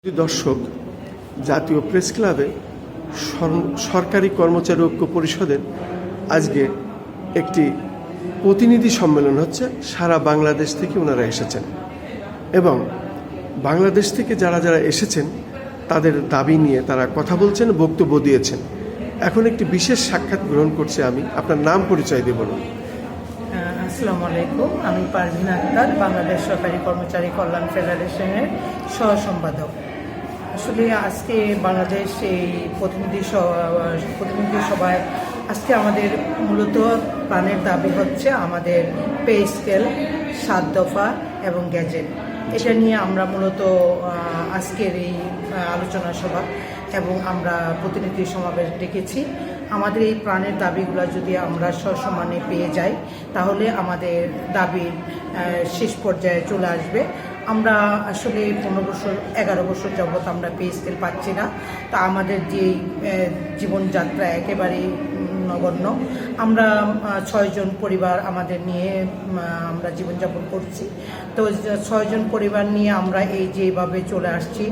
দর্শক, জাতীয় প্রেস ক্লাবে সরকারি কর্মচারী ঐক্য পরিষদের আজকে একটি প্রতিনিধি সম্মেলন হচ্ছে। সারা বাংলাদেশ থেকে ওনারা এসেছেন এবং বাংলাদেশ থেকে যারা যারা এসেছেন তাদের দাবি নিয়ে তারা কথা বলছেন, বক্তব্য দিয়েছেন। এখন একটি বিশেষ সাক্ষাৎ গ্রহণ করছে আমি। আপনার নাম পরিচয় দিয়ে বলুন। আসসালামু আলাইকুম, আমি পারভিন আক্তার, বাংলাদেশ সরকারি কর্মচারী কল্যাণ ফেডারেশনের সহ সম্পাদক। আসলে আজকে বাংলাদেশ এই প্রতিনিধি সভায় আজকে আমাদের মূলত প্রাণের দাবি হচ্ছে আমাদের পে স্কেল, 7 দফা এবং গ্যাজেট। এটা নিয়ে আমরা মূলত আজকের এই আলোচনা সভা এবং আমরা প্রতিনিধি সমাবেশ ডেকেছি। আমাদের এই প্রাণের দাবিগুলো যদি আমরা সসম্মানে পেয়ে যাই তাহলে আমাদের দাবি শেষ পর্যায়ে চলে আসবে। আমরা আসলে 11 বছর যাবৎ আমরা পে স্কেল পাচ্ছি না। তা আমাদের যে জীবনযাত্রা একেবারেই নগণ্য। আমরা 6 জন পরিবার আমাদের নিয়ে আমরা জীবনযাপন করছি। তো 6 জন পরিবার নিয়ে আমরা এই যেভাবে চলে আসছি,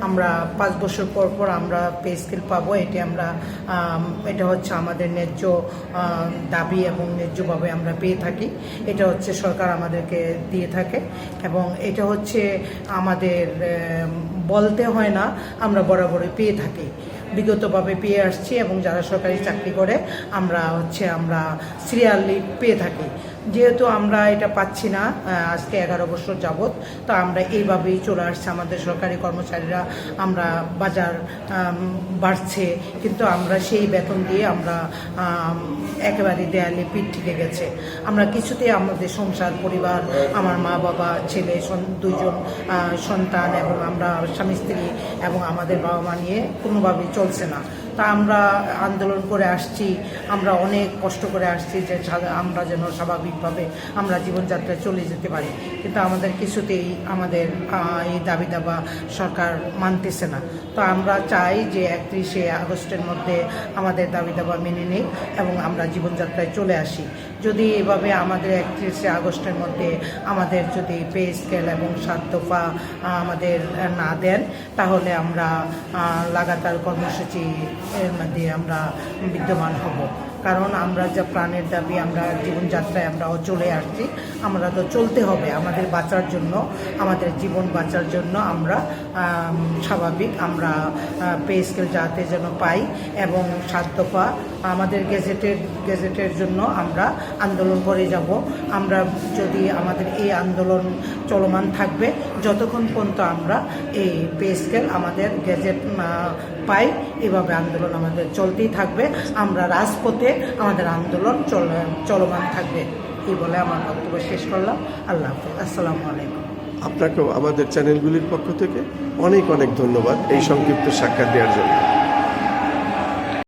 আমরা 5 বছর পর পর আমরা পে স্কেল পাবো। এটা হচ্ছে আমাদের ন্যায্য দাবি এবং ন্যায্যভাবে আমরা পেয়ে থাকি। এটা হচ্ছে সরকার আমাদেরকে দিয়ে থাকে এবং এটা হচ্ছে আমাদের বলতে হয় না, আমরা বরাবরই পেয়ে থাকি, বিগতভাবে পেয়ে আসছি। এবং যারা সরকারি চাকরি করে আমরা সিরিয়ালি পেয়ে থাকি। যেহেতু আমরা এটা পাচ্ছি না আজকে 11 বছর যাবৎ, তো আমরা এইভাবেই চলে আসছি। আমাদের সরকারি কর্মচারীরা আমরা বাজার বাড়ছে, কিন্তু আমরা সেই বেতন দিয়ে আমরা একেবারে দেয়ালে পিঠ ঠেকে গেছে। আমরা কিছুতেই আমাদের সংসার, পরিবার, আমার মা বাবা, ছেলে 2 জন সন্তান এবং আমরা স্বামী স্ত্রী এবং আমাদের বাবা মা নিয়ে কোনোভাবেই চলছে না। তা আমরা আন্দোলন করে আসছি, আমরা অনেক কষ্ট করে আসছি যে আমরা যেন স্বাভাবিকভাবে আমরা জীবনযাত্রায় চলে যেতে পারি। কিন্তু আমাদের কিছুতেই আমাদের এই দাবি দাবা সরকার মানতেছে না। তো আমরা চাই যে 31শে আগস্টের মধ্যে আমাদের দাবি দাবা মেনে নেই এবং আমরা জীবনযাত্রায় চলে আসি। যদি এভাবে আমাদের 31শে আগস্টের মধ্যে আমাদের যদি পে স্কেল এবং 7 দফা আমাদের না দেন, তাহলে আমরা লাগাতার কর্মসূচি এর মধ্যে আমরা বিদ্যমান হব। কারণ আমরা যা প্রাণের দাবি, আমরা জীবনযাত্রায় আমরা চলে আসছি, আমরা তো চলতে হবে আমাদের বাঁচার জন্য, আমাদের জীবন বাঁচার জন্য। আমরা স্বাভাবিক আমরা পে স্কেল যাতে যেন পাই এবং 7 দফা আমাদের গেজেটের জন্য আমরা আন্দোলন করে যাব। আমরা যদি আমাদের এই আন্দোলন চলমান থাকবে যতক্ষণ পর্যন্ত আমরা এই পে স্কেল আমাদের গেজেট পাই, এভাবে আন্দোলন আমাদের চলতেই থাকবে। আমরা রাজপথে আমাদের আন্দোলন চলমান থাকবে। এই বলে আমার বক্তব্য শেষ করলাম। আল্লাহ হাফেজ। আসসালামু আলাইকুম। আপনাকেও আমাদের চ্যানেলগুলির পক্ষ থেকে অনেক অনেক ধন্যবাদ এই সংক্ষিপ্ত সাক্ষাৎ দেওয়ার জন্য।